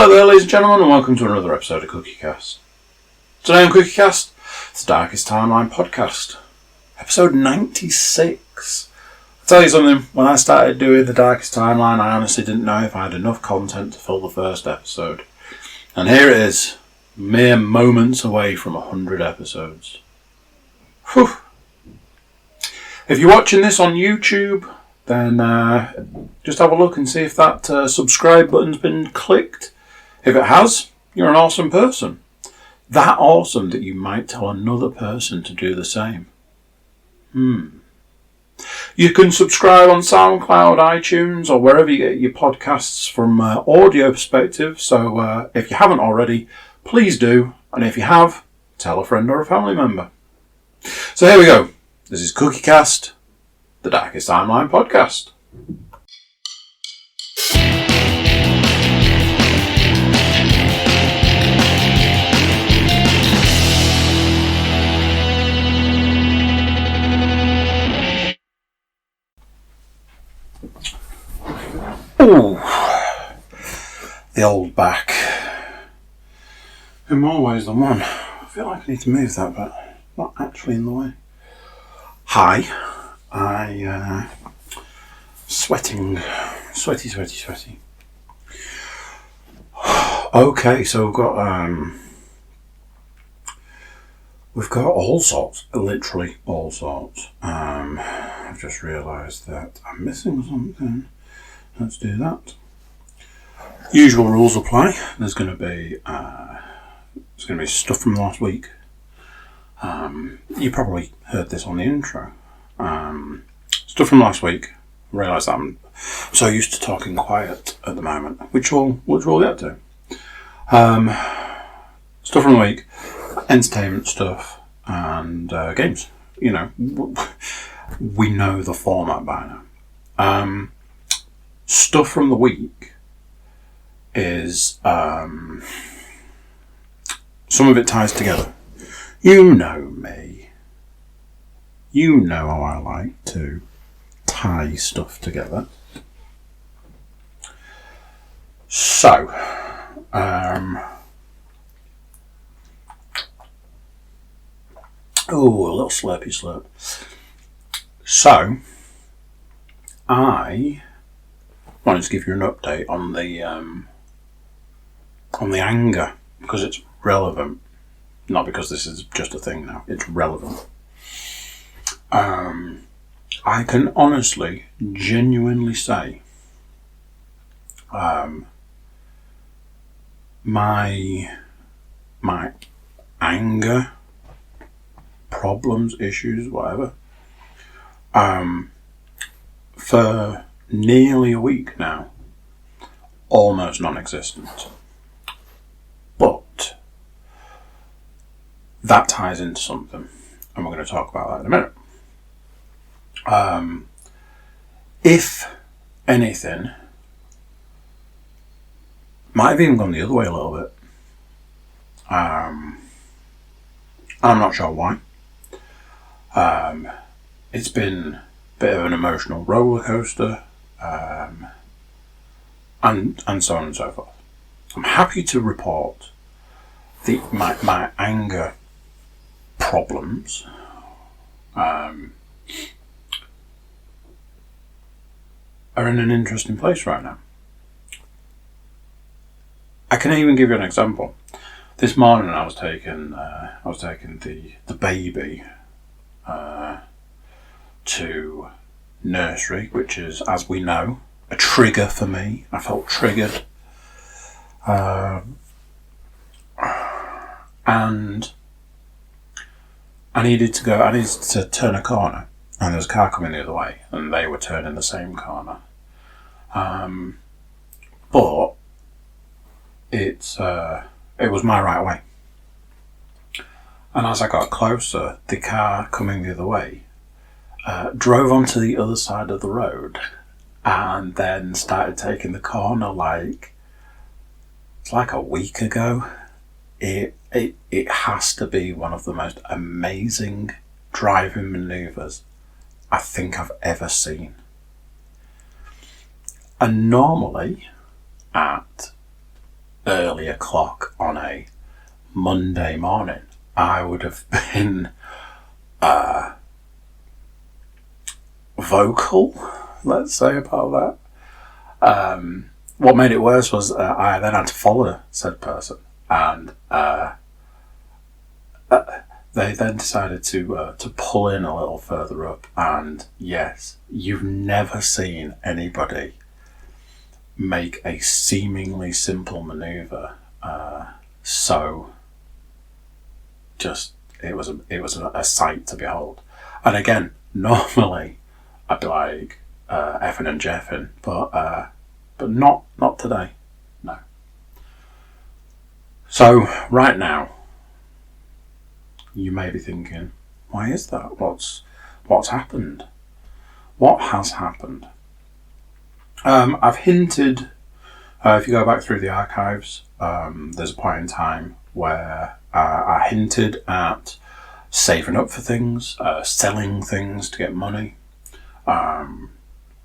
Hello there, ladies and gentlemen, and welcome to another episode of CookieCast. Today on CookieCast, it's the Darkest Timeline podcast, episode 96. I'll tell you something, when I started doing the Darkest Timeline, I honestly didn't know if I had enough content to fill the first episode. And here it is, mere moments away from 100 episodes. Whew. If you're watching this on YouTube, then just have a look and see if that subscribe button's been clicked. If it has, you're an awesome person. That awesome that you might tell another person to do the same. You can subscribe on SoundCloud, iTunes, or wherever you get your podcasts from audio perspective. So if you haven't already, please do. And if you have, tell a friend or a family member. So here we go. This is CookieCast, the Darkest Timeline podcast. Ooh, the old back. In more ways than one. I feel like I need to move that, but not actually in the way. Hi, sweaty. Okay, so we've got all sorts, literally all sorts. I've just realised that I'm missing something. Let's do that. Usual rules apply. There's going to be stuff from last week. You probably heard this on the intro. Stuff from last week. I realise that I'm so used to talking quiet at the moment, which we'll get to. Stuff from the week, entertainment stuff, and games. You know, we know the format by now. Stuff from the week is some of it ties together. You know me. You know how I like to tie stuff together. So, a little slurpy slurp. So, I wanted to give you an update on the anger, because it's relevant. Not because this is just a thing now, it's relevant. I can honestly, genuinely say my anger, problems, issues, whatever, for nearly a week now, almost non-existent. But that ties into something, and we're going to talk about that in a minute. If anything, might have even gone the other way a little bit. I'm not sure why. It's been a bit of an emotional roller coaster, and so on and so forth. I'm happy to report my anger problems are in an interesting place right now. I can even give you an example. This morning I was taking the baby to nursery, which is, as we know, a trigger for me. I felt triggered. And I needed to turn a corner, and there was a car coming the other way, and they were turning the same corner. But it was my right way. And as I got closer, the car coming the other way drove onto the other side of the road, and then started taking the corner like a week ago. It has to be one of the most amazing driving manoeuvres I think I've ever seen. And normally at early o'clock on a Monday morning, I would have been vocal, let's say, about that. What made it worse was I then had to follow said person, and they then decided to pull in a little further up. And yes, you've never seen anybody make a seemingly simple manoeuvre so just it was a sight to behold. And again, normally I'd be like effing and jeffing, but not today. No. So right now, you may be thinking, why is that? What's happened? What has happened? I've hinted, if you go back through the archives, there's a point in time where I hinted at saving up for things, selling things to get money,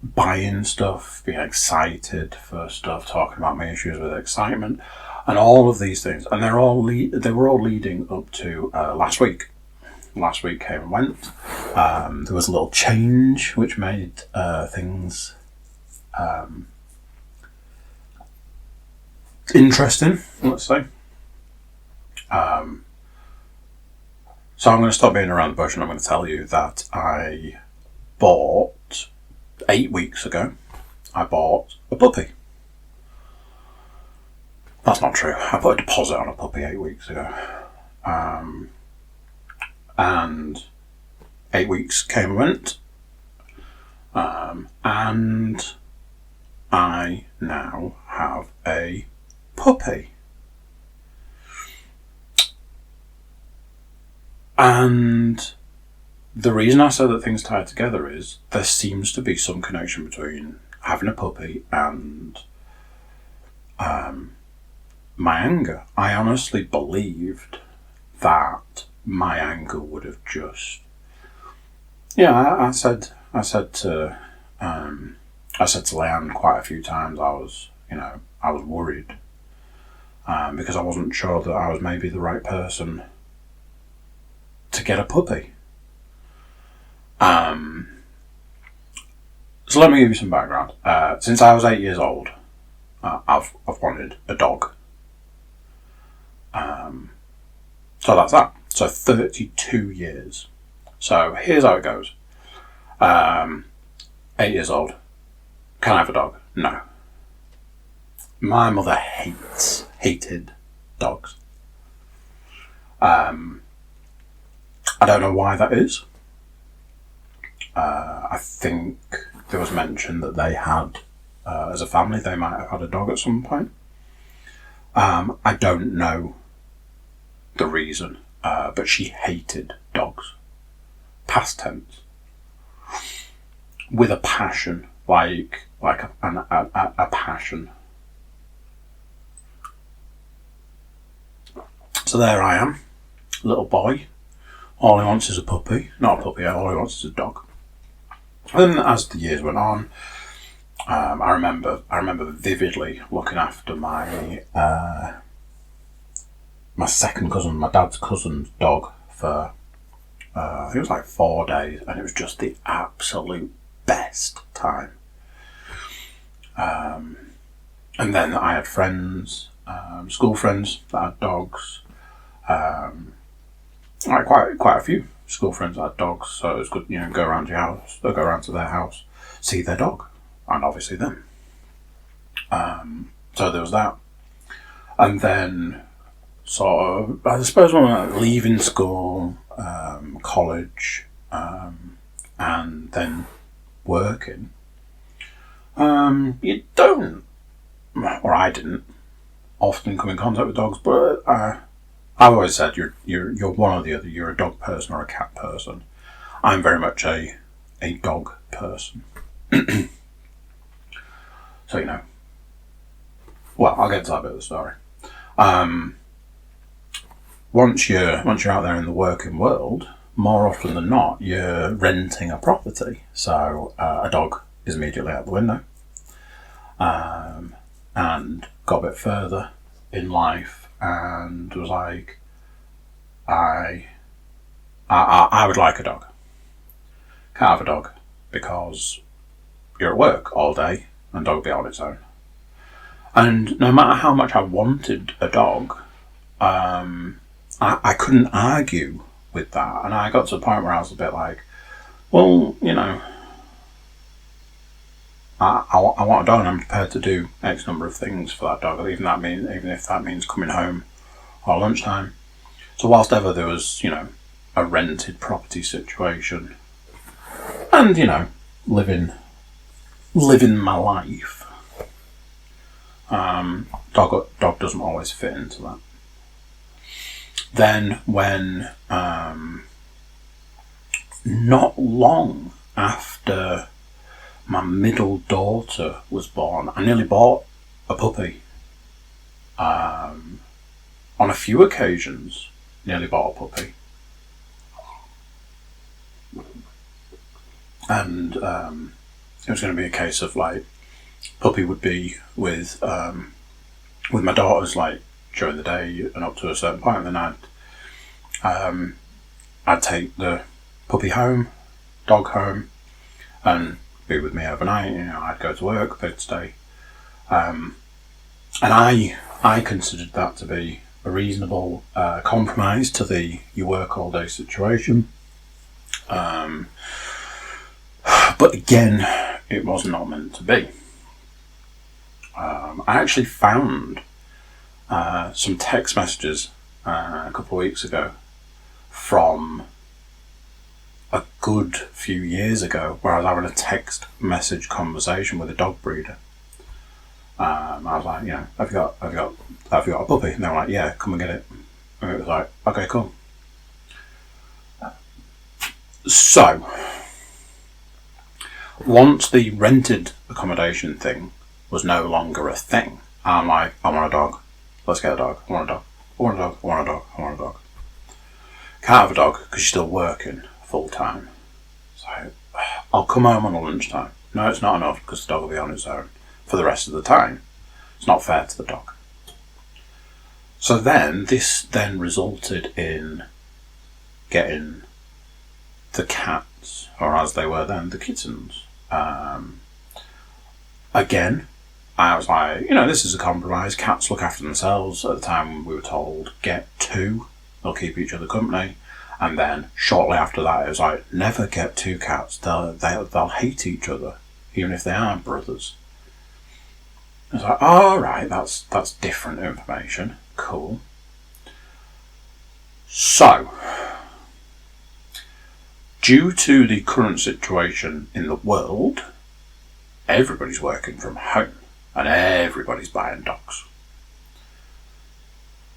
buying stuff, being excited for stuff, talking about my issues with excitement, and all of these things. And they were all leading up to last week. Last week came and went. There was a little change which made things interesting, let's say. So I'm going to stop being around the bush, and I'm going to tell you that I bought 8 weeks ago. I bought a puppy. That's not true. I put a deposit on a puppy 8 weeks ago. And 8 weeks came and went. And I now have a puppy. And the reason I said that things tied together is there seems to be some connection between having a puppy and my anger. I honestly believed that my anger would have just... Yeah, I said to Leanne quite a few times I was worried because I wasn't sure that I was maybe the right person to get a puppy. So let me give you some background. Since I was 8 years old, I've wanted a dog. So that's that. So 32 years. So here's how it goes. 8 years old. Can I have a dog? No. My mother hated dogs. I don't know why that is. I think there was mention that they had, as a family, they might have had a dog at some point. I don't know the reason, but she hated dogs. Past tense. With a passion, like a passion. So there I am, little boy. All he wants is a puppy. Not a puppy, all he wants is a dog. And as the years went on, I remember vividly looking after my second cousin, my dad's cousin's dog for I think it was like 4 days, and it was just the absolute best time. And then I had friends, school friends that had dogs. Like quite a few school friends that had dogs, so it was good, go around to your house, or go around to their house, see their dog, and obviously them. So there was that. And then sort of, I suppose when I was leaving school, college, and then working, you don't, or I didn't, often come in contact with dogs, but I've always said you're one or the other. You're a dog person or a cat person. I'm very much a dog person. So well, I'll get to that bit of the story. Once you're out there in the working world, more often than not, you're renting a property. So a dog is immediately out the window. And got a bit further, in life and was like, I would like a dog. Can't have a dog because you're at work all day and dog will be on its own. And no matter how much I wanted a dog, I couldn't argue with that. And I got to the point where I was a bit like, well, you know, I want a dog and I'm prepared to do X number of things for that dog, even if that means coming home or lunchtime. So whilst ever there was, you know, a rented property situation and, you know, living my life, dog doesn't always fit into that. Then when not long after my middle daughter was born, I nearly bought a puppy. On a few occasions, nearly bought a puppy. And it was going to be a case of like, puppy would be with my daughters like during the day and up to a certain point, and then I'd take the puppy home, dog home, and be with me overnight. You know, I'd go to work, they'd stay, and I considered that to be a reasonable compromise to the you work all day situation. But again, it was not meant to be. I actually found some text messages a couple of weeks ago from a good few years ago where I was having a text message conversation with a dog breeder. I was like, you know, have you got a puppy? And they were like, yeah, come and get it. And it was like, okay, cool. So, once the rented accommodation thing was no longer a thing, I'm like, I want a dog. Let's get a dog. I want a dog. I want a dog. I want a dog. I want a dog. Can't have a dog because you're still working full time. So I'll come home on a lunchtime. No, it's not enough because the dog will be on its own for the rest of the time. It's not fair to the dog. So then this resulted in getting the cats, or as they were then, the kittens. Again, I was like, you know, this is a compromise. Cats look after themselves. At the time we were told, get 2. They'll keep each other company. And then shortly after that, it was like, never get 2 cats. They'll hate each other, even if they are brothers. I was like, oh, right, that's different information. Cool. So, due to the current situation in the world, everybody's working from home and everybody's buying dogs.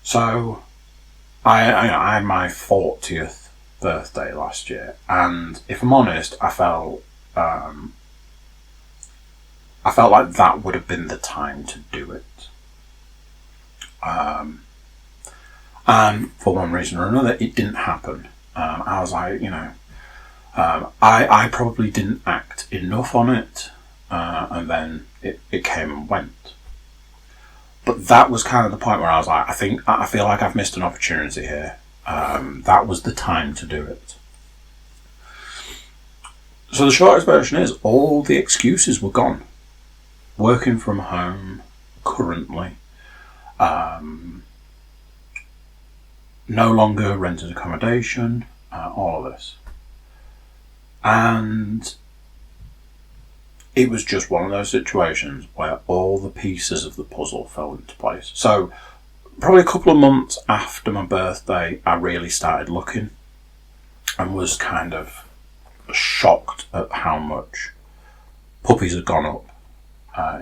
So, I had my 40th birthday last year, and if I'm honest, I felt like that would have been the time to do it. And for one reason or another, it didn't happen. I was like, you know, I probably didn't act enough on it, and then it came and went. But that was kind of the point where I was like, I feel like I've missed an opportunity here. That was the time to do it. So the shortest version is, all the excuses were gone. Working from home, currently. No longer rented accommodation, all of this. And it was just one of those situations where all the pieces of the puzzle fell into place. So probably a couple of months after my birthday, I really started looking and was kind of shocked at how much puppies had gone up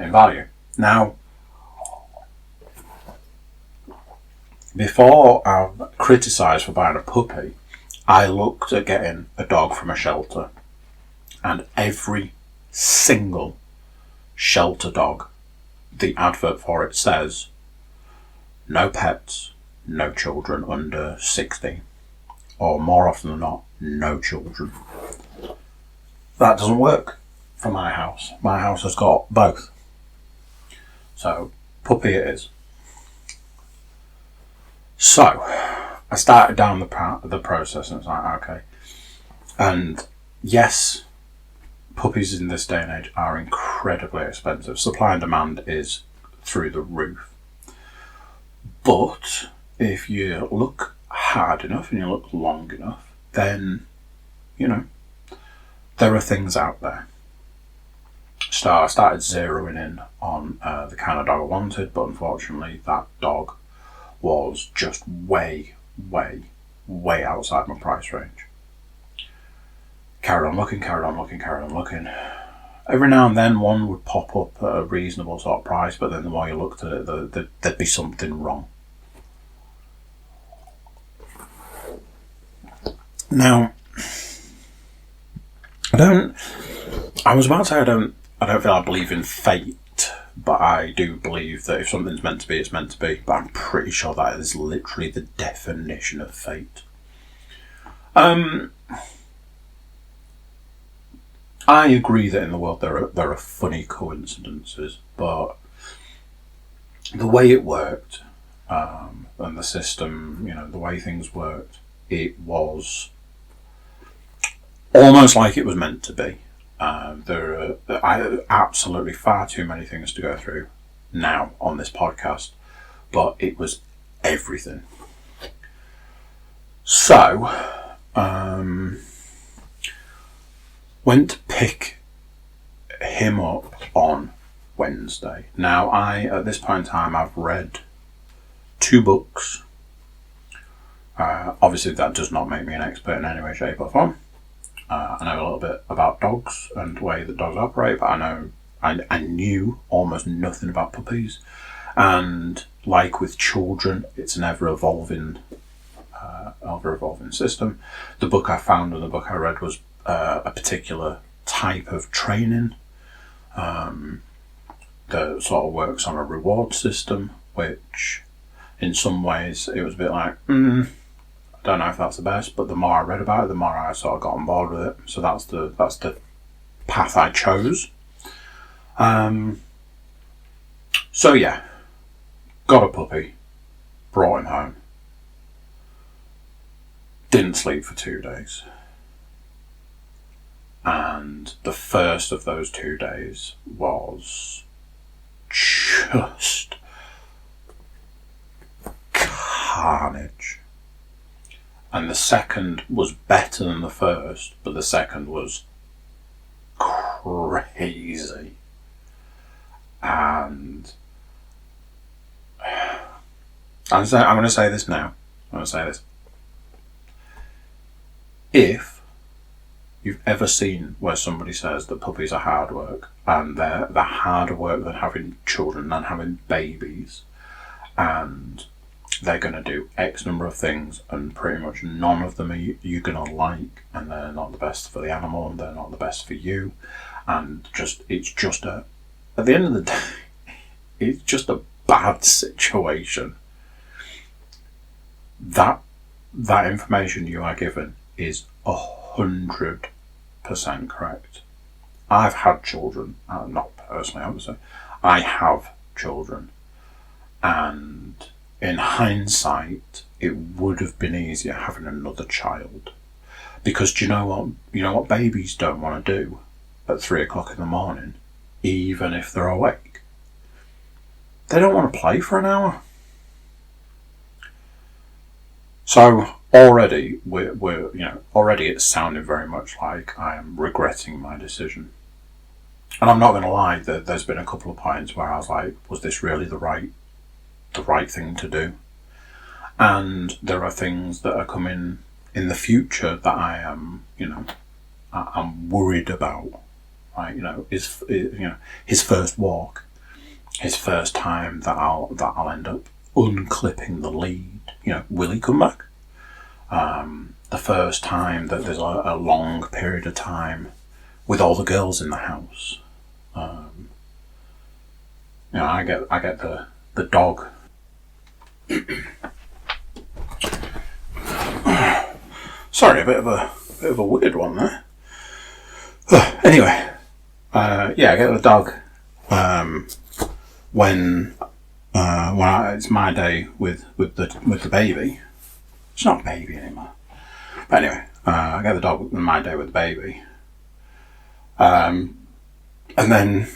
in value. Now, before I'm criticised for buying a puppy, I looked at getting a dog from a shelter, and every single shelter dog, the advert for it says, no pets, no children under 16, or more often than not, no children. That doesn't work for my house. My house has got both. So, puppy it is. So, I started down the process and it's like, okay. And yes, puppies in this day and age are incredibly expensive. Supply and demand is through the roof. But if you look hard enough and you look long enough, then, there are things out there. So I started zeroing in on the kind of dog I wanted, but unfortunately that dog was just way, way, way outside my price range. Carried on looking. Every now and then one would pop up at a reasonable sort of price, but then the more you looked at it, there'd be something wrong. Now, I don't feel I believe in fate, but I do believe that if something's meant to be, it's meant to be. But I'm pretty sure that is literally the definition of fate. I agree that in the world there are funny coincidences, but the way it worked, and the system, the way things worked, it was almost like it was meant to be. There are absolutely far too many things to go through now on this podcast, but it was everything. So, went to pick him up on Wednesday. Now, at this point in time, I've read 2 books. Obviously, that does not make me an expert in any way, shape, or form. I know a little bit about dogs and the way that dogs operate, but I knew almost nothing about puppies. And like with children, it's an ever-evolving system. The book I found and the book I read was a particular type of training that sort of works on a reward system, which in some ways it was a bit like, I don't know if that's the best, but the more I read about it, the more I sort of got on board with it. So that's the path I chose. So yeah, got a puppy, brought him home. Didn't sleep for 2 days. And the first of those 2 days was just carnage. And the second was better than the first, but the second was crazy. And I'm going to say this now. If you've ever seen where somebody says that puppies are hard work, and they're harder work than having children, than having babies, and they're going to do X number of things, and pretty much none of them you're going to like, and they're not the best for the animal, and they're not the best for you, and at the end of the day, it's just a bad situation. That information you are given is 100% correct. I've had children, not personally, obviously. I have children, and in hindsight, it would have been easier having another child, because do you know what babies don't want to do at 3 o'clock in the morning, even if they're awake? They don't want to play for an hour. So already already it's sounding very much like I am regretting my decision. And I'm not going to lie, there's been a couple of points where I was like, was this really the right thing to do? And there are things that are coming in the future that I am, I'm worried about. Like, his first walk, his first time that I'll end up unclipping the lead. Will he come back? The first time that there's a long period of time with all the girls in the house. I get the dog. Sorry, a bit of a weird one there. Anyway, I get the dog when it's my day with the baby. It's not a baby anymore. But anyway, I get the dog on my day with the baby. And then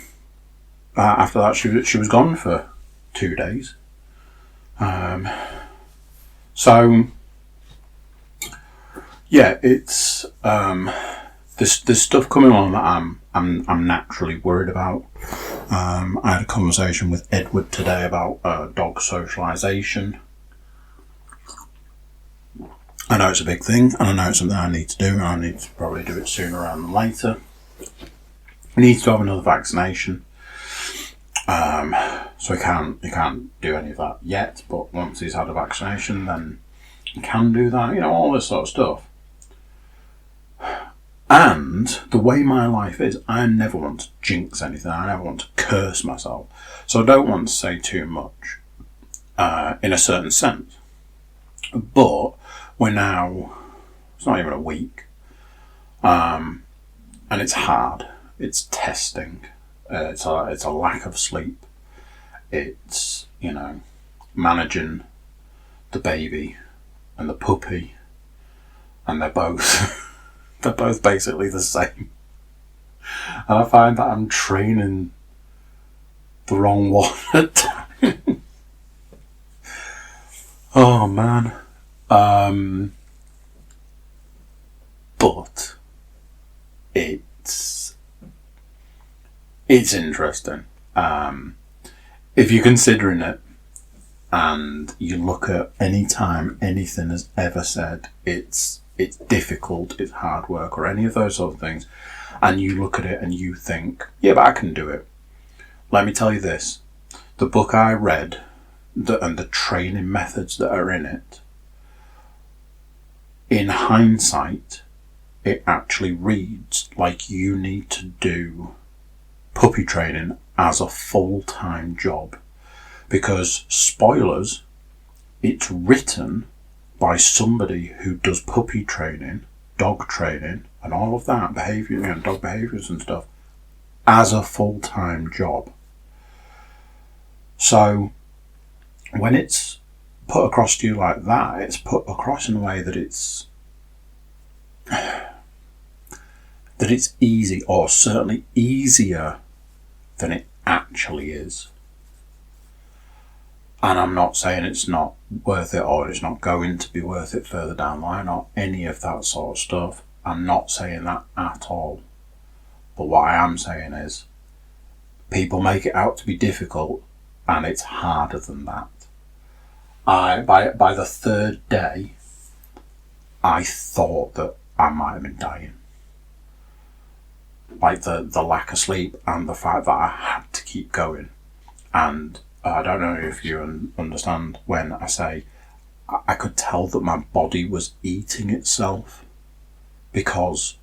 after that, she was gone for 2 days. So yeah, it's there's stuff coming on that I'm naturally worried about. I had a conversation with Edward today about dog socialisation. I know it's a big thing, and I know it's something I need to do, and I need to probably do it sooner rather than later. He needs to have another vaccination. So he can't do any of that yet, but once he's had a vaccination, then he can do that, all this sort of stuff. And the way my life is, I never want to jinx anything, I never want to curse myself, so I don't want to say too much, in a certain sense. But we're now, it's not even a week, and it's hard, it's testing, it's a lack of sleep, it's, managing the baby and the puppy, and they're both basically the same. And I find that I'm training the wrong one at times. Oh man. But it's interesting. If you're considering it and you look at any time anything has ever said it's difficult, it's hard work, or any of those sort of things, and you look at it and you think, yeah, but I can do it. Let me tell you this. The book I read and the training methods that are in it, in hindsight, it actually reads like you need to do puppy training as a full-time job. Because, spoilers, it's written by somebody who does puppy training, dog training, and all of that behaviour, dog behaviours and stuff, as a full-time job. So, when it's put across to you like that, it's put across in a way that it's easy, or certainly easier than it actually is. And I'm not saying it's not worth it, or it's not going to be worth it further down the line, or any of that sort of stuff. I'm not saying that at all. But what I am saying is, people make it out to be difficult, and it's harder than that. By the third day, I thought that I might have been dying. Like the lack of sleep and the fact that I had to keep going. And I don't know if you understand when I say I could tell that my body was eating itself, because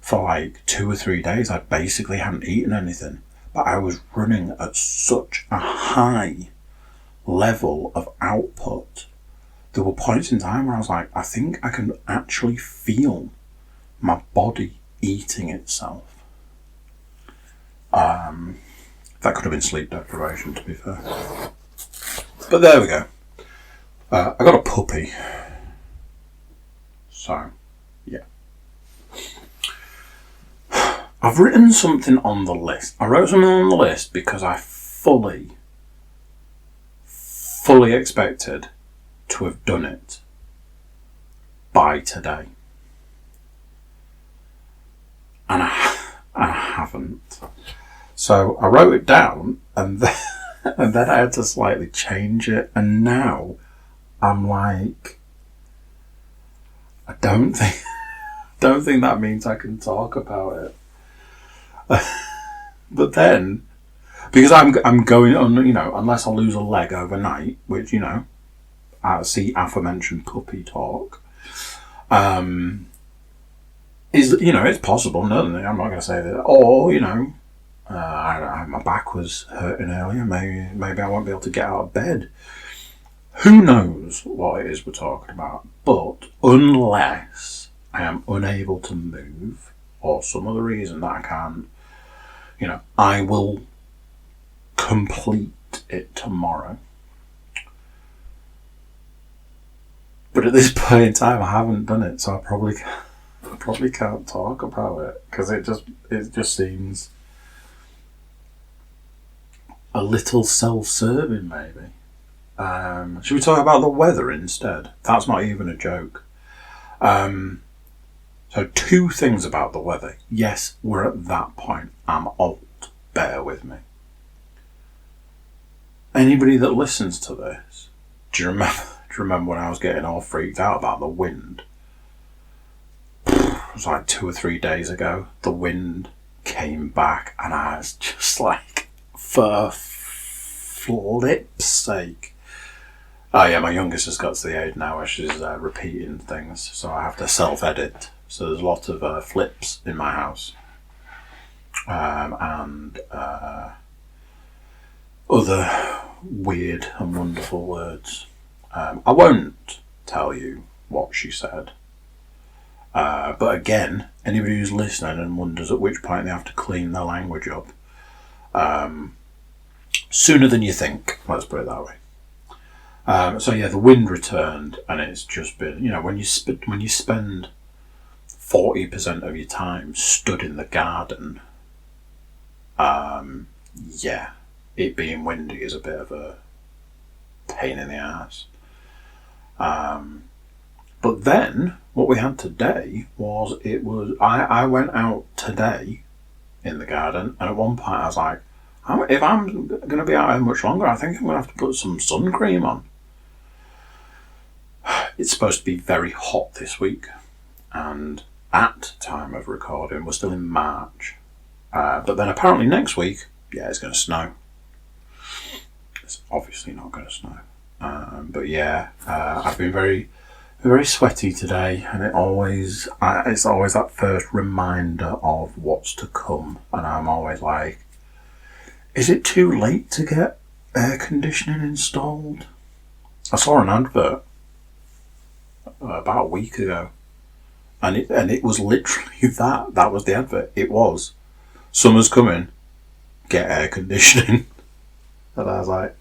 for like 2 or 3 days I basically hadn't eaten anything, but I was running at such a high level of output. There were points in time where I was like, I think I can actually feel my body eating itself. That could have been sleep deprivation, to be fair. But there we go. I got a puppy. So, yeah. I've written something on the list. I wrote something on the list because I fully expected to have done it by today. And I haven't. So I wrote it down, and then I had to slightly change it, and now I'm like, I don't think that means I can talk about it. But then, because I'm going on, unless I lose a leg overnight, which, I see aforementioned puppy talk, it's possible. No, I'm not going to say that. Or, my back was hurting earlier. Maybe I won't be able to get out of bed. Who knows what it is we're talking about? But unless I am unable to move, or some other reason that I can't, I will complete it tomorrow. But at this point in time, I haven't done it, so I probably can't talk about it because it just seems a little self-serving, maybe. Should we talk about the weather instead? That's not even a joke. So 2 things about the weather. Yes, we're at that point. I'm old. Bear with me. Anybody that listens to this, do you remember when I was getting all freaked out about the wind? It was like 2 or 3 days ago. The wind came back and I was just like, for flip's sake. Oh yeah, my youngest has got to the age now where she's repeating things, so I have to self-edit. So there's a lot of flips in my house. And other weird and wonderful words. I won't tell you what she said. But again, anybody who's listening and wonders at which point they have to clean their language up, sooner than you think, let's put it that way. So yeah, the wind returned, and it's just been, when you spend 40% of your time stood in the garden, yeah, it being windy is a bit of a pain in the ass. But then what we had today was I went out today in the garden, and at one point I was like, if I'm going to be out here much longer, I think I'm going to have to put some sun cream on. It's supposed to be very hot this week, and at time of recording, we're still in March. But then apparently next week, yeah, it's going to snow. It's obviously not going to snow. But yeah, I've been very, very sweaty today, and it's always that first reminder of what's to come. And I'm always like, is it too late to get air conditioning installed? I saw an advert about a week ago, and it was literally that. That was the advert. It was, summer's coming, get air conditioning. And I was like,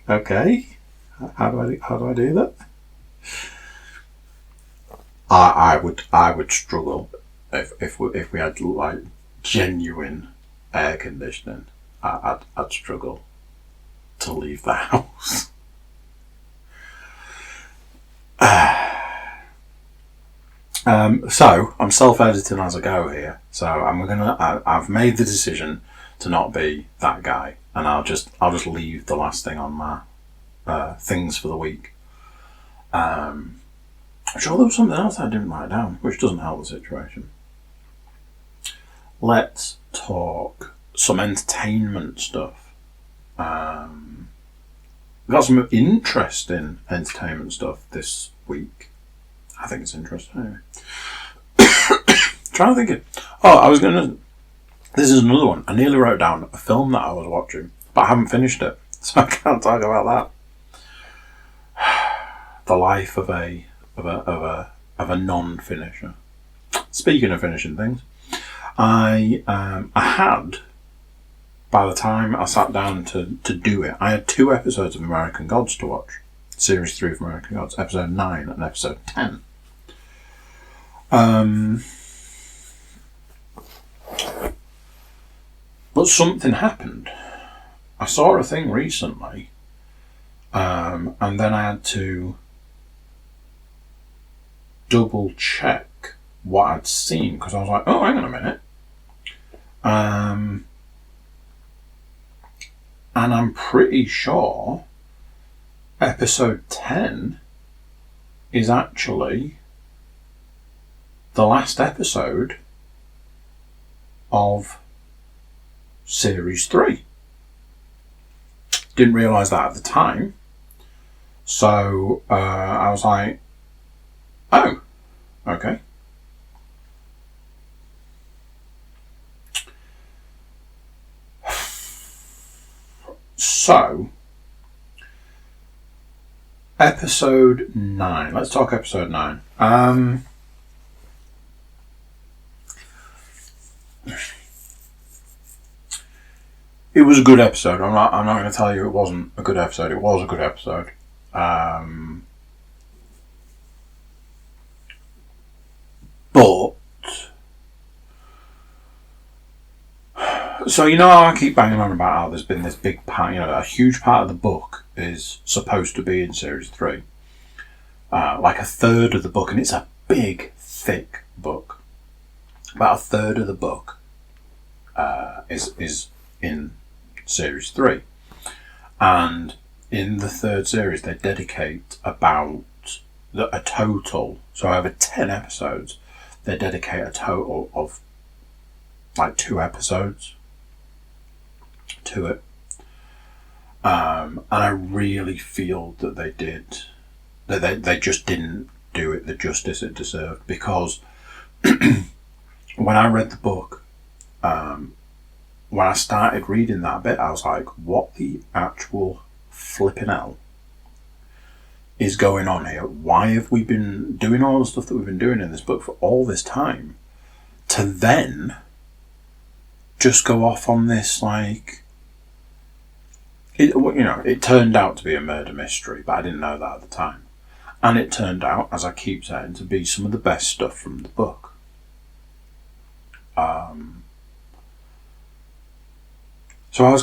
okay, how do I do that? I would struggle if we had like genuine air conditioning. I'd struggle to leave the house. So I'm self-editing as I go here. So I've made the decision to not be that guy, and I'll just leave the last thing on my things for the week. I'm sure there was something else I didn't write down, which doesn't help the situation. Let's talk some entertainment stuff. We've got some interesting entertainment stuff this week. I think it's interesting anyway. Trying to think this is another one. I nearly wrote down a film that I was watching, but I haven't finished it, so I can't talk about that. The life of a non-finisher. Speaking of finishing things, I had, by the time I sat down to do it, I had 2 episodes of American Gods to watch. Series 3 of American Gods, episode 9 and episode 10. But something happened. I saw a thing recently, and then I had to double check what I'd seen, because I was like, oh, hang on a minute. And I'm pretty sure episode 10 is actually the last episode of series 3. Didn't realise that at the time. So I was like, oh, okay. So, episode 9. Let's talk episode 9. It was a good episode. I'm not going to tell you it wasn't a good episode. It was a good episode. But so how I keep banging on about how there's been this big part, a huge part of the book is supposed to be in series 3, like a third of the book, and it's a big, thick book. About a third of the book is in series 3, and in the third series they dedicate about a total, so over 10 episodes, they dedicate a total of like 2 episodes to it, and I really feel that they just didn't do it the justice it deserved, because when I read the book, when I started reading that bit, I was like, what the actual flipping hell is going on here? Why have we been doing all the stuff that we've been doing in this book for all this time to then just go off on this, like, it turned out to be a murder mystery, but I didn't know that at the time. And it turned out, as I keep saying, to be some of the best stuff from the book. So I was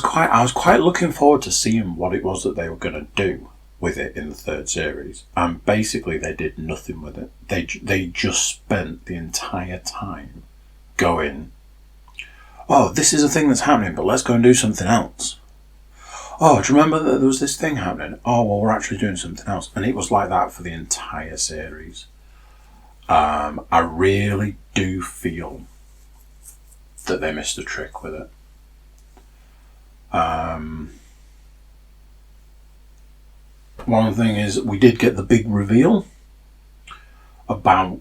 quite looking forward to seeing what it was that they were going to do with it in the third series, and basically they did nothing with it. They just spent the entire time going, oh, this is a thing that's happening, but let's go and do something else. Oh, do you remember that there was this thing happening? Oh, well, we're actually doing something else. And it was like that for the entire series. I really do feel that they missed a trick with it. One thing is, we did get the big reveal about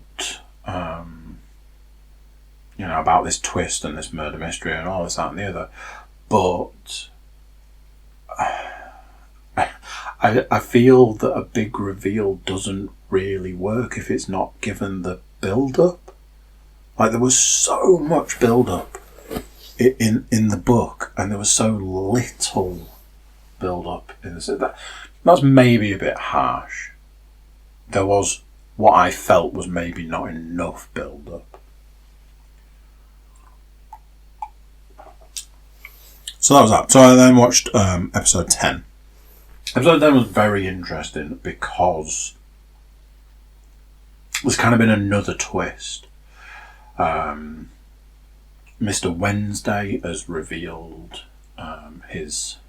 about this twist and this murder mystery and all this, that and the other, but I feel that a big reveal doesn't really work if it's not given the build-up. Like, there was so much build-up in the book, and there was so little build-up in this. That's maybe a bit harsh. There was what I felt was maybe not enough build-up. So that was that. So I then watched episode 10. Episode 10 was very interesting because there's kind of been another twist. Mr. Wednesday has revealed his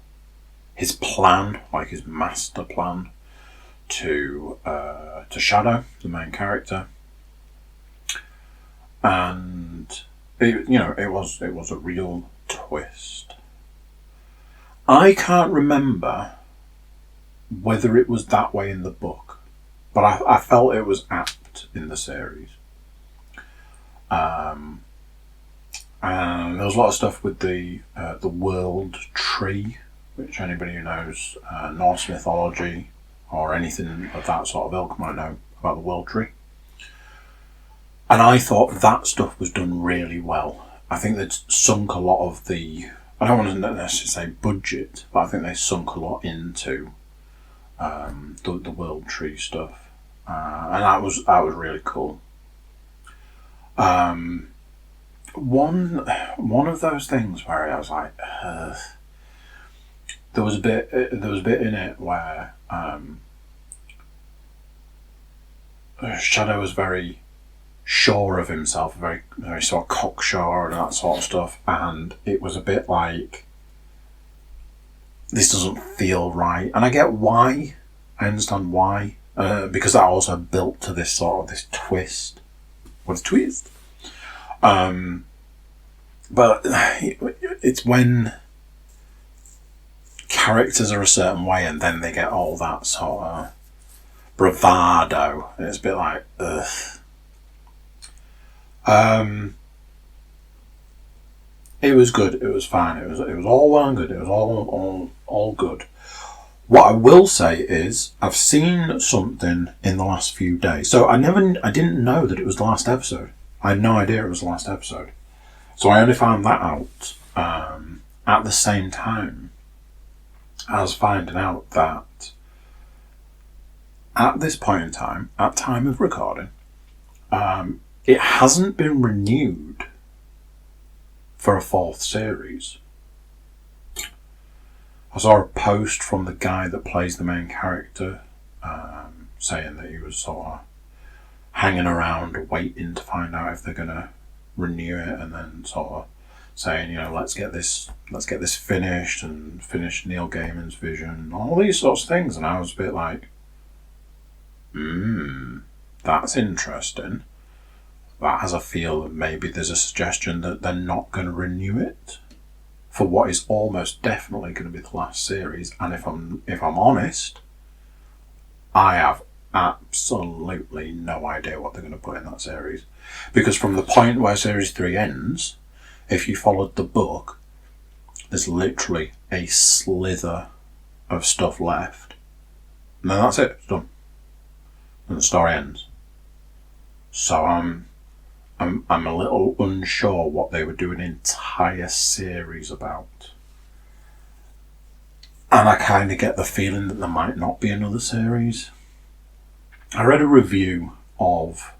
plan, like his master plan, to Shadow, the main character, and it was a real twist. I can't remember whether it was that way in the book, but I felt it was apt in the series. And there was a lot of stuff with the world tree, which anybody who knows Norse mythology or anything of that sort of ilk might know about the world tree. And I thought that stuff was done really well. I think they'd sunk a lot of the, I don't want to necessarily say budget, but I think they sunk a lot into the world tree stuff, and that was really cool. One of those things where I was like, there was a bit in it where Shadow was very sure of himself, very sort of cocksure and that sort of stuff, and it was a bit like, this doesn't feel right. And I get why. I understand why, because that also built to this sort of this twist. What a twist! But it's when characters are a certain way and then they get all that sort of bravado. And it's a bit like, ugh. It was good. It was fine. It was all well and good. It was all good. What I will say is, I've seen something in the last few days. So I didn't know that it was the last episode. I had no idea it was the last episode. So I only found that out at the same time as finding out that at this point in time, at time of recording, it hasn't been renewed for a 4th series. I saw a post from the guy that plays the main character saying that he was sort of hanging around waiting to find out if they're going to renew it, and then sort of saying, let's get this finished and finish Neil Gaiman's vision and all these sorts of things. And I was a bit like, that's interesting. That has a feel that maybe there's a suggestion that they're not going to renew it for what is almost definitely going to be the last series. And if I'm honest, I have absolutely no idea what they're going to put in that series, because from the point where series 3 ends, if you followed the book, there's literally a slither of stuff left, and then that's it, it's done, and the story ends. So I'm a little unsure what they would do an entire series about. And I kind of get the feeling that there might not be another series. I read a review of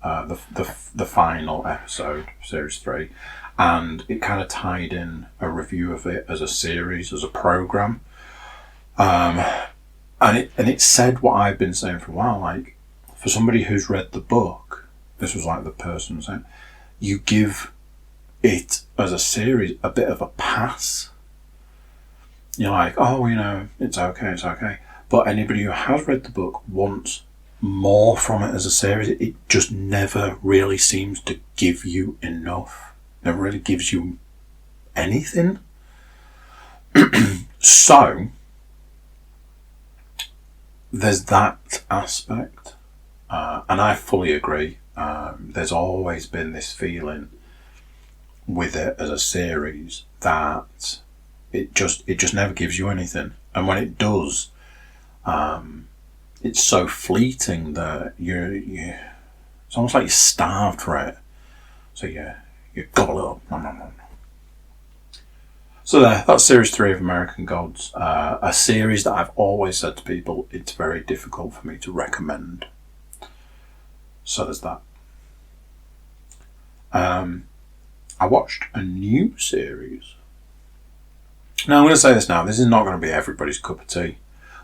the final episode, series 3, and it kind of tied in a review of it as a series, as a program. And it said what I've been saying for a while, like, for somebody who's read the book, this was like the person saying, you give it as a series a bit of a pass. You're like, it's okay. But anybody who has read the book wants more from it as a series. It just never really seems to give you enough. It never really gives you anything. So, there's that aspect. And I fully agree. There's always been this feeling with it as a series that it just never gives you anything, and when it does, it's so fleeting that it's almost like you're starved for it, so you gobble it up. Nom, nom, nom. So that's series 3 of American Gods, a series that I've always said to people it's very difficult for me to recommend. So there's that. I watched a new series. Now, I'm going to say this now. This is not going to be everybody's cup of tea,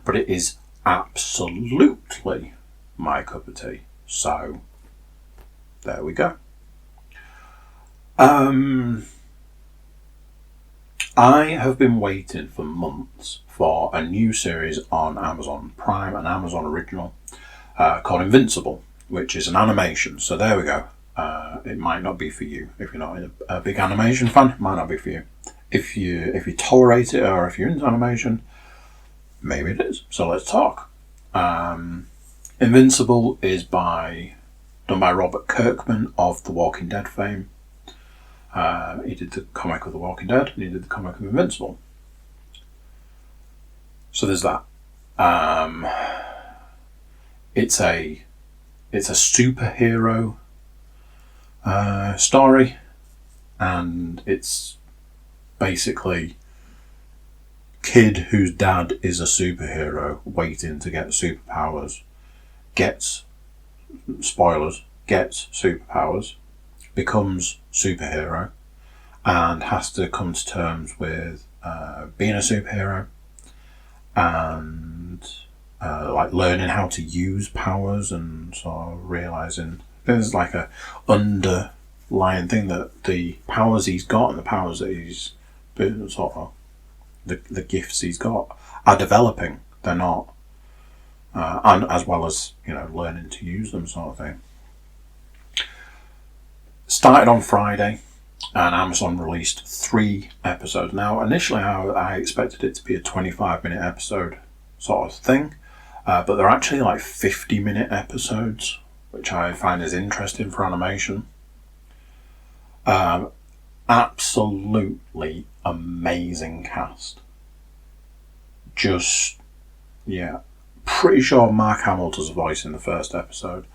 but it is absolutely my cup of tea. So, there we go. I have been waiting for months for a new series on Amazon Prime, an Amazon original, called Invincible, which is an animation. So there we go. It might not be for you. If you're not a big animation fan, it might not be for you. If you tolerate it, or if you're into animation, maybe it is. So let's talk. Invincible is done by Robert Kirkman of The Walking Dead fame. He did the comic of The Walking Dead, and he did the comic of Invincible. So there's that. It's a superhero story, and it's basically kid whose dad is a superhero waiting to get superpowers, gets superpowers, becomes superhero, and has to come to terms with being a superhero and like learning how to use powers, and sort of realizing there's like a underlying thing that the powers he's got and the powers that he's sort of the gifts he's got are developing. They're not, and as well as learning to use them, sort of thing. Started on Friday, and Amazon released 3 episodes. Now, initially, I expected it to be a 25-minute episode sort of thing, but they're actually like 50-minute episodes, which I find is interesting for animation. Absolutely amazing cast. Pretty sure Mark Hamill does the voice in the first episode.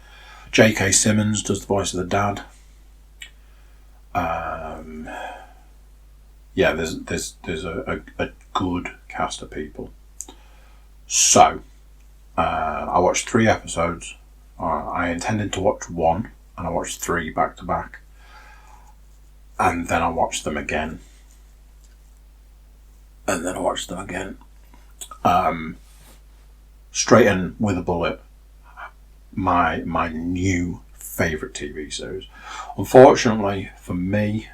J.K. Simmons does the voice of the dad. There's a good cast of people. So, I watched 3 episodes. I intended to watch 1, and I watched 3 back to back. And then I watched them again. And then I watched them again. Straight in with a bullet. My new favourite TV series. Unfortunately for me,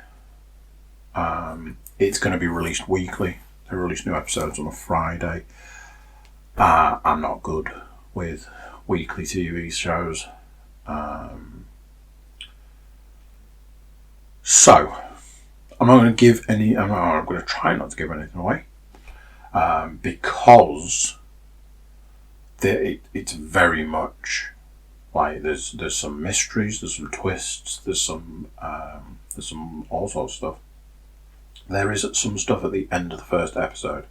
it's going to be released weekly. They release new episodes on a Friday. I'm not good with weekly TV shows. So, I'm not going to give any. I'm going to try not to give anything away, because it's very much like there's some mysteries, there's some twists, there's some all sorts of stuff. There is some stuff at the end of the first episode,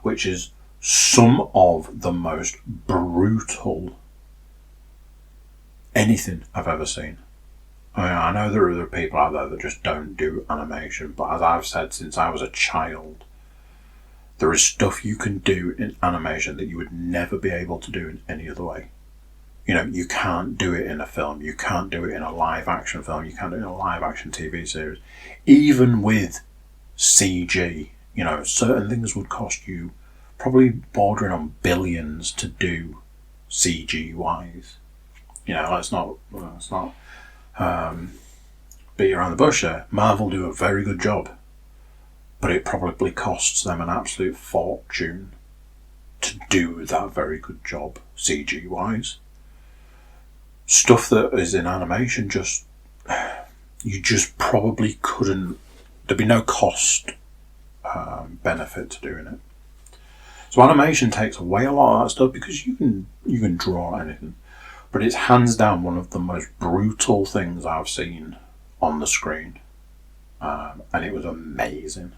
which is some of the most brutal anything I've ever seen. I mean, I know there are people out there that just don't do animation, but as I've said since I was a child, there is stuff you can do in animation that you would never be able to do in any other way. You know, you can't do it in a film, you can't do it in a live action film, you can't do it in a live action TV series. Even with CG, you know, certain things would cost you probably bordering on billions to do CG wise. You know, let's not beat around the bush there. Marvel do a very good job, but it probably costs them an absolute fortune to do that very good job CG wise. Stuff that is in animation, you just probably couldn't. There'd be no cost benefit to doing it. So animation takes away a lot of that stuff because you can draw anything, but it's hands down one of the most brutal things I've seen on the screen, and it was amazing.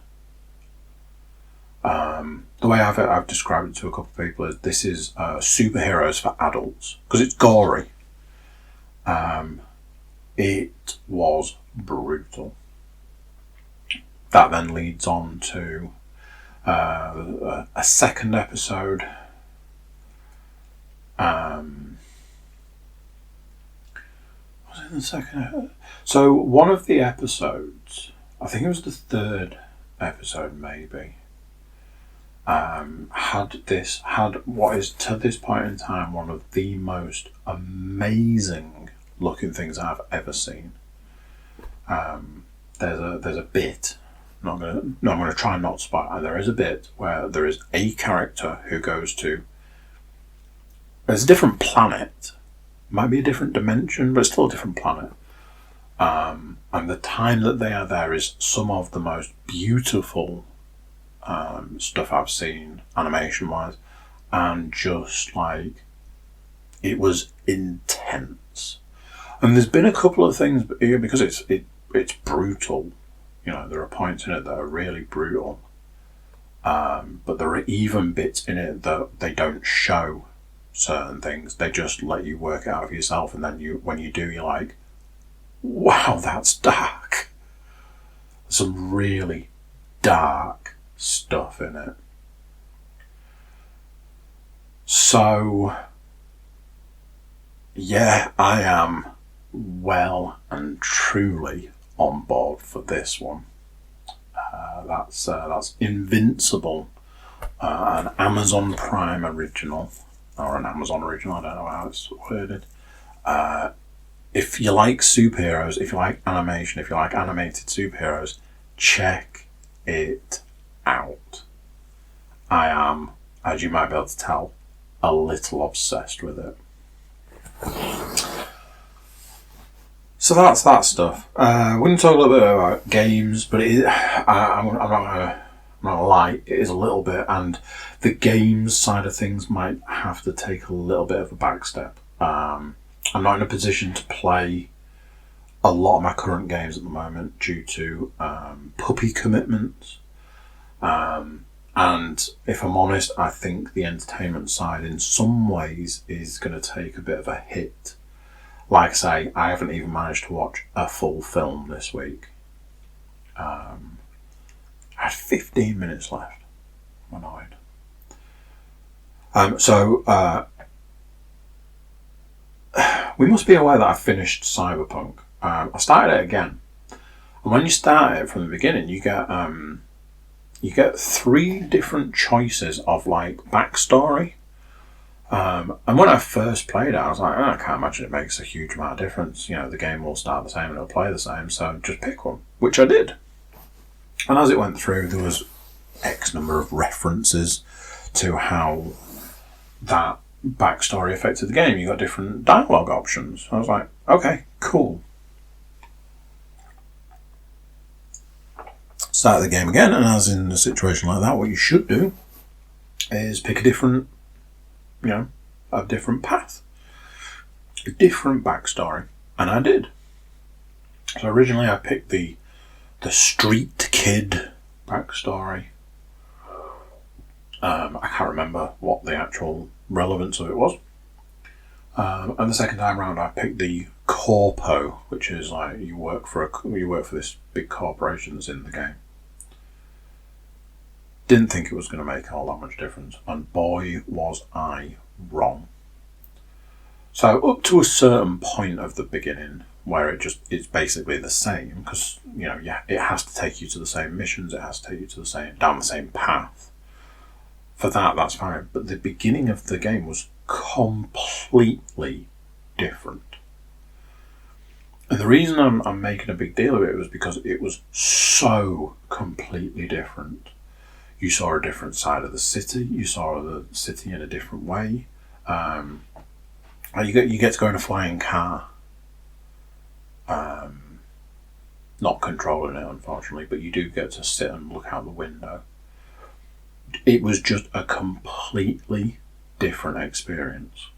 The way I've described it to a couple of people is this is superheroes for adults because it's gory. It was brutal. That then leads on to a second episode. Was it the second episode? So one of the episodes, I think it was the third episode maybe, had what is to this point in time one of the most amazing looking things I've ever seen. There's a bit. I'm going to try not to spoil. There is a bit where there is a character who goes to. There's a different planet. Might be a different dimension, but it's still a different planet. And the time that they are there is some of the most beautiful stuff I've seen animation-wise, and just like it was intense. And there's been a couple of things because it's brutal. You know, there are points in it that are really brutal, but there are even bits in it that they don't show certain things. They just let you work it out for yourself, and then when you do, you're like, wow, that's dark. Some really dark stuff in it. So, yeah, I am well and truly on board for this one. That's Invincible, an Amazon Prime original, or an Amazon original, I don't know how it's worded. If you like superheroes, if you like animation, if you like animated superheroes, check it out. I am, as you might be able to tell, a little obsessed with it. So that's that stuff. We're going to talk a little bit about games, but I'm not going to lie, it is a little bit, and the games side of things might have to take a little bit of a back step. I'm not in a position to play a lot of my current games at the moment due to puppy commitments. And if I'm honest, I think the entertainment side in some ways is going to take a bit of a hit. Like I say, I haven't even managed to watch a full film this week. I had 15 minutes left. I'm annoyed. So We must be aware that I finished Cyberpunk. I started it again. And when you start it from the beginning, you get 3 different choices of like backstory. And when I first played it, I was like, I can't imagine it makes a huge amount of difference. You know, the game will start the same and it'll play the same, so just pick one, which I did. And as it went through, there was X number of references to how that backstory affected the game. You got different dialogue options. I was like, okay, cool. Start the game again, and as in a situation like that, what you should do is pick a different path, a different backstory, and I did. So originally I picked the street kid backstory. I can't remember what the actual relevance of it was. And the second time round I picked the corpo, which is like you work for this big corporation that's in the game. Didn't think it was going to make all that much difference, and boy was I wrong. So up to a certain point of the beginning where it's basically the same, because it has to take you to the same missions, it has to take you to down the same path. For that's fine, but the beginning of the game was completely different. And the reason I'm making a big deal of it was because it was so completely different. You saw a different side of the city. You saw the city in a different way. You get to go in a flying car. Not controlling it, unfortunately, but you do get to sit and look out the window. It was just a completely different experience.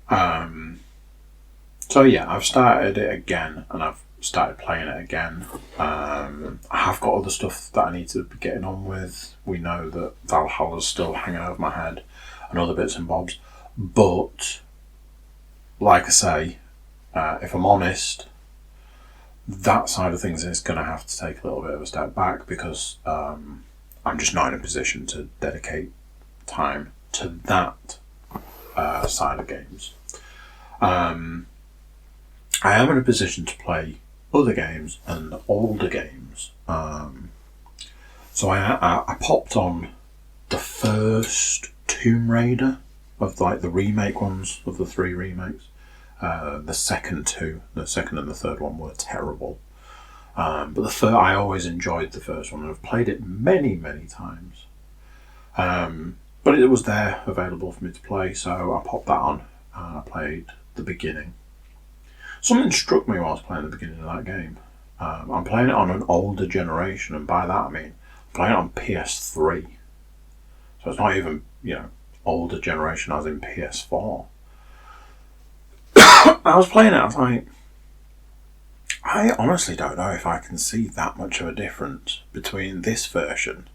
So yeah, I've started it again, and I've started playing it again. I have got other stuff that I need to be getting on with. We know that Valhalla's still hanging over my head and other bits and bobs. But, like I say, if I'm honest, that side of things is going to have to take a little bit of a step back, because I'm just not in a position to dedicate time to that side of games. I am in a position to play other games and older games. So I popped on the first Tomb Raider of like the remake ones, of the 3 remakes. The second and the third one were terrible. But I always enjoyed the first one, and I've played it many, many times. But it was there available for me to play, so I popped that on and I played the beginning. Something struck me while I was playing the beginning of that game. I'm playing it on an older generation, and by that I mean I'm playing it on PS3. So it's not even, older generation as in PS4. I was playing it, I was like, I honestly don't know if I can see that much of a difference between this version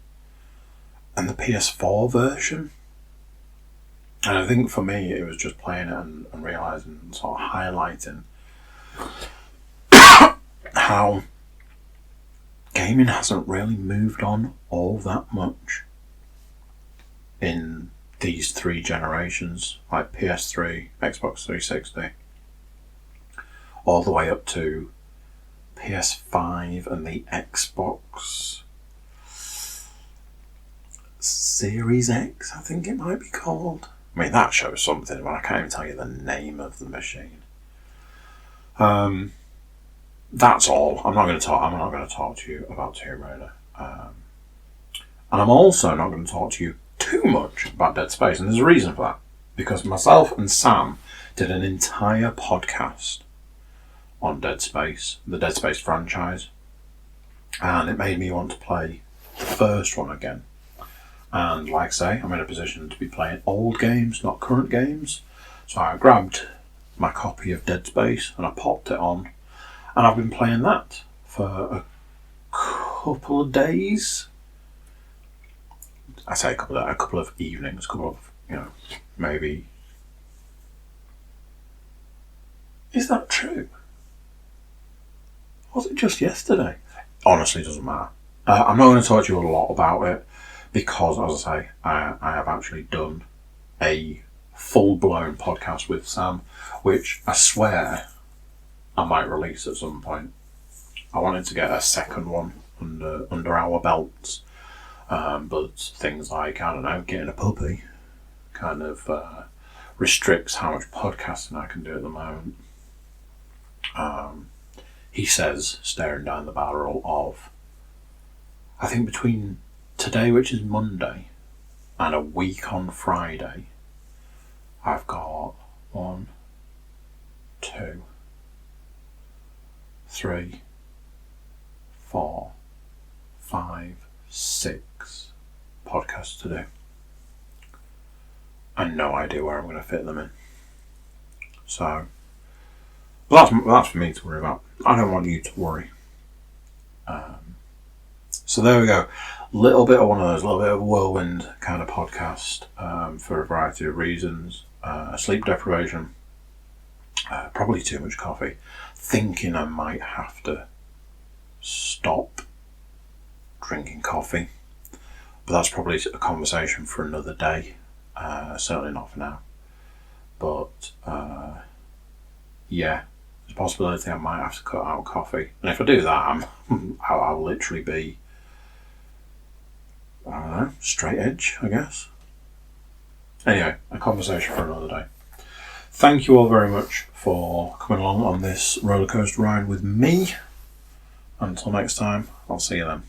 and the PS4 version. And I think for me it was just playing it and realising and sort of highlighting how gaming hasn't really moved on all that much in these 3 generations, like PS3, Xbox 360, all the way up to PS5 and the Xbox Series X, I think it might be called. I mean, that shows something, but I can't even tell you the name of the machine. That's all. I'm not going to talk to you about Tomb Raider. And I'm also not going to talk to you too much about Dead Space, and there's a reason for that. Because myself and Sam did an entire podcast on Dead Space, the Dead Space franchise, and it made me want to play the first one again. And like I say, I'm in a position to be playing old games, not current games. So I grabbed my copy of Dead Space and I popped it on, and I've been playing that for a couple of days. I say a couple of evenings, maybe. Is that true? Was it just yesterday? Honestly, it doesn't matter. I'm not going to talk to you a lot about it because, as I say, I have actually done a full-blown podcast with Sam, which I swear I might release at some point. I wanted to get a second one under our belts, but things like, I don't know, getting a puppy kind of restricts how much podcasting I can do at the moment. He says, staring down the barrel of, I think between today, which is Monday, and a week on Friday, I've got 1, 2, 3, 4, 5, 6 podcasts to do. And no idea where I'm going to fit them in. So, that's for me to worry about. I don't want you to worry. So there we go. Little bit of one of those, little bit of a whirlwind kind of podcast for a variety of reasons. Sleep deprivation, probably too much coffee. Thinking I might have to stop drinking coffee, but that's probably a conversation for another day. Certainly not for now. But yeah, there's a possibility I might have to cut out coffee, and if I do that, I'll literally be, I don't know, straight edge, I guess. Anyway, a conversation for another day. Thank you all very much for coming along on this rollercoaster ride with me. Until next time, I'll see you then.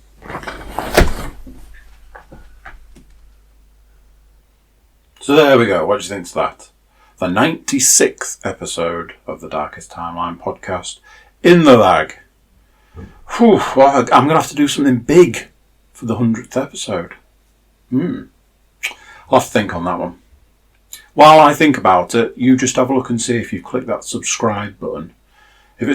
So there we go. What do you think to that? The 96th episode of the Darkest Timeline podcast in the bag. Whew, well, I'm going to have to do something big for the 100th episode. I'll have to think on that one. While I think about it, you just have a look and see if you've clicked that subscribe button. If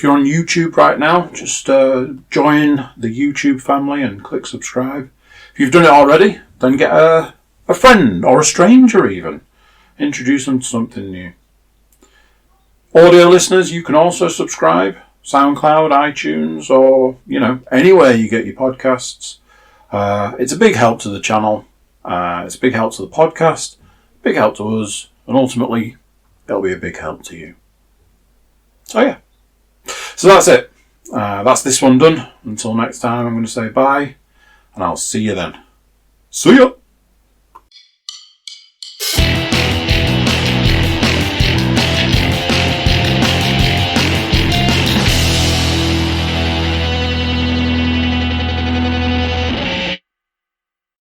you're on YouTube right now, just join the YouTube family and click subscribe. If you've done it already, then get a friend or a stranger even. Introduce them to something new. Audio listeners, you can also subscribe. SoundCloud, iTunes, or, anywhere you get your podcasts. It's a big help to the channel. It's a big help to the podcast. Big help to us. And ultimately, it'll be a big help to you. So yeah. So that's it. That's this one done. Until next time, I'm going to say bye. And I'll see you then. See ya!